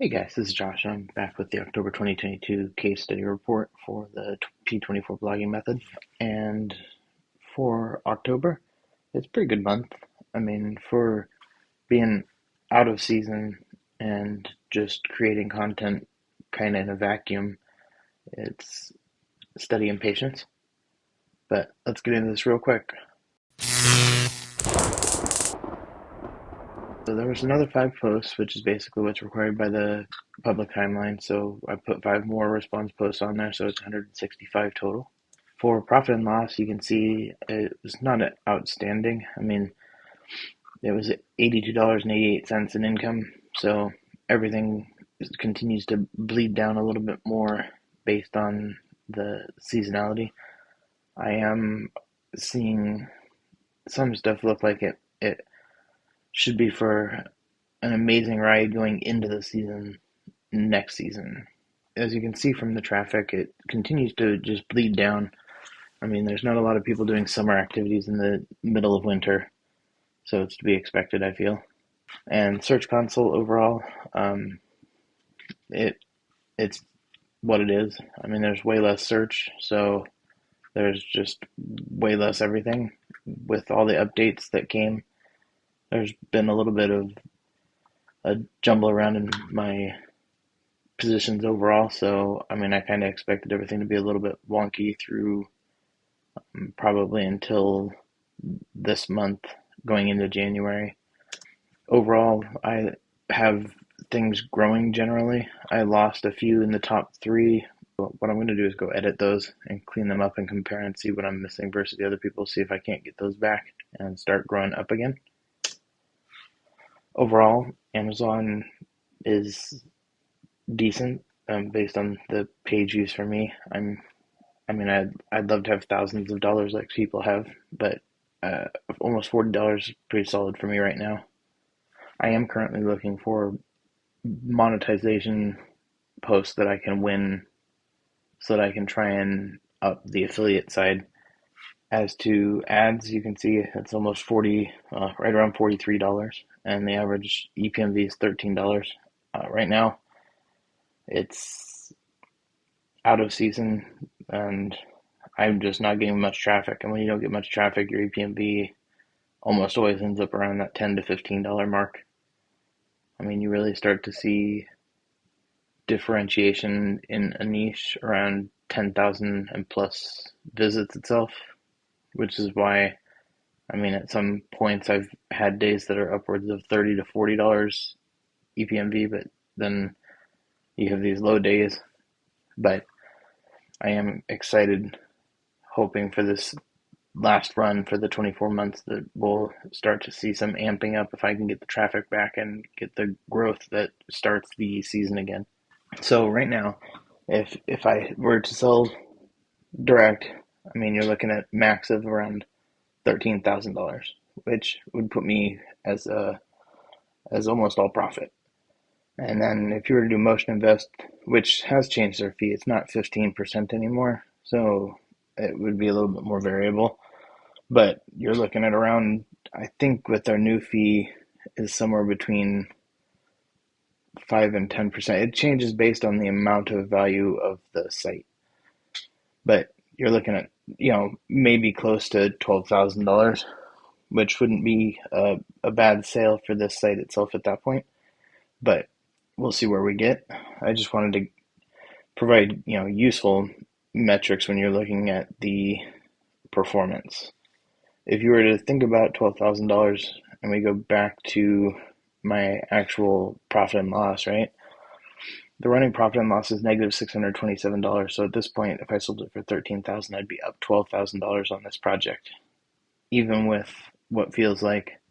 Hey guys, this is Josh. I'm back with the October 2022 case study report for the P24 blogging method. And for October, it's a pretty good month. I mean, for being out of season and just creating content kind of in a vacuum, it's study and patience. But let's get into this real quick. So there was another 5 posts, which is basically what's required by the public timeline. So I put 5 more response posts on there, so it's 165 total. For profit and loss, you can see it was not outstanding. I mean, it was $82.88 in income, so everything continues to bleed down a little bit more based on the seasonality. I am seeing some stuff look like it should be for an amazing ride going into the season next season. As you can see from the traffic, it continues to just bleed down. I mean, there's not a lot of people doing summer activities in the middle of winter, so it's to be expected, I feel. And Search Console overall, it it's what it is. I mean, there's way less search, so there's just way less everything. With all the updates that came, there's been a little bit of a jumble around in my positions overall. So, I mean, I kind of expected everything to be a little bit wonky through probably until this month going into January. Overall, I have things growing generally. I lost a few in the top 3. What I'm going to do is go edit those and clean them up and compare and see what I'm missing versus the other people, see if I can't get those back and start growing up again. Overall, Amazon is decent based on the page use for me. I'd love to have thousands of dollars like people have, but almost $40 is pretty solid for me right now. I am currently looking for monetization posts that I can win so that I can try and up the affiliate side. As to ads, you can see it's almost 40, right around $43, and the average EPMV is $13. Right now, it's out of season, and I'm just not getting much traffic. And when you don't get much traffic, your EPMV almost always ends up around that $10 to $15 mark. I mean, you really start to see differentiation in a niche around 10,000 and plus visits itself, which is why, I mean, at some points I've had days that are upwards of $30 to $40 EPMV, but then you have these low days. But I am excited, hoping for this last run for the 24 months that we'll start to see some amping up if I can get the traffic back and get the growth that starts the season again. So right now, if I were to sell direct, I mean, you're looking at max of around $13,000, which would put me as almost all profit. And then if you were to do Motion Invest, which has changed their fee, it's not 15% anymore, so it would be a little bit more variable. But you're looking at around, I think with their new fee is somewhere between 5 and 10%. It changes based on the amount of value of the site. But you're looking at, maybe close to $12,000, which wouldn't be a bad sale for this site itself at that point. But we'll see where we get. I just wanted to provide, useful metrics when you're looking at the performance. If you were to think about $12,000 and we go back to my actual profit and loss, right? The running profit and loss is negative $627. So at this point, if I sold it for $13,000, I'd be up $12,000 on this project, even with what feels like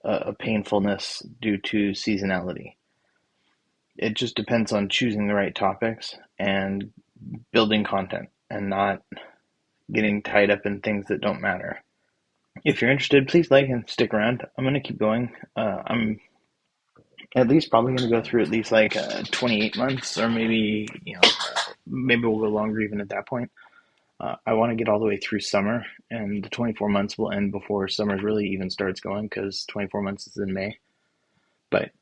a painfulness due to seasonality. It just depends on choosing the right topics and building content and not getting tied up in things that don't matter. If you're interested, please like and stick around. I'm going to keep going. I'm at least probably going to go through at least like 28 months, or maybe, maybe we'll go longer even at that point. I want to get all the way through summer, and the 24 months will end before summer really even starts going, because 24 months is in May. But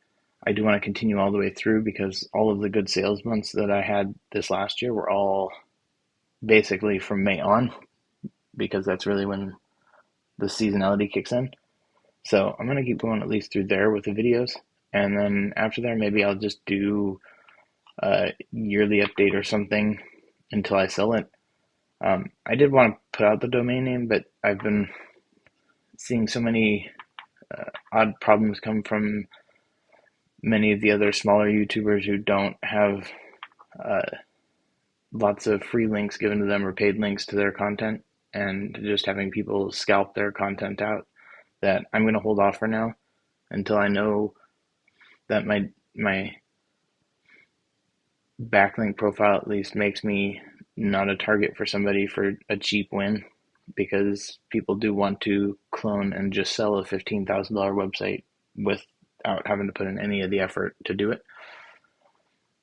I do want to continue all the way through because all of the good sales months that I had this last year were all basically from May on, because that's really when the seasonality kicks in. So I'm going to keep going at least through there with the videos. And then after there, maybe I'll just do a yearly update or something until I sell it. I did want to put out the domain name, but I've been seeing so many odd problems come from many of the other smaller YouTubers who don't have uh, lots of free links given to them or paid links to their content, and just having people scalp their content out, that I'm going to hold off for now until I know that my backlink profile at least makes me not a target for somebody for a cheap win, because people do want to clone and just sell a $15,000 website without having to put in any of the effort to do it.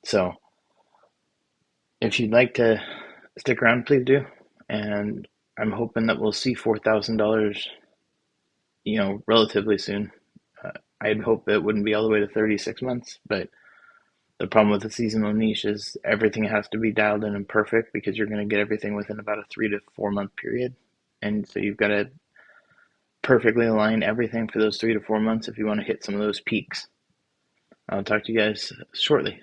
So if you'd like to stick around, please do. And I'm hoping that we'll see $4,000, relatively soon. I'd hope it wouldn't be all the way to 36 months, but the problem with the seasonal niche is everything has to be dialed in and perfect, because you're going to get everything within about a 3 to 4 month period. And so you've got to perfectly align everything for those 3 to 4 months if you want to hit some of those peaks. I'll talk to you guys shortly.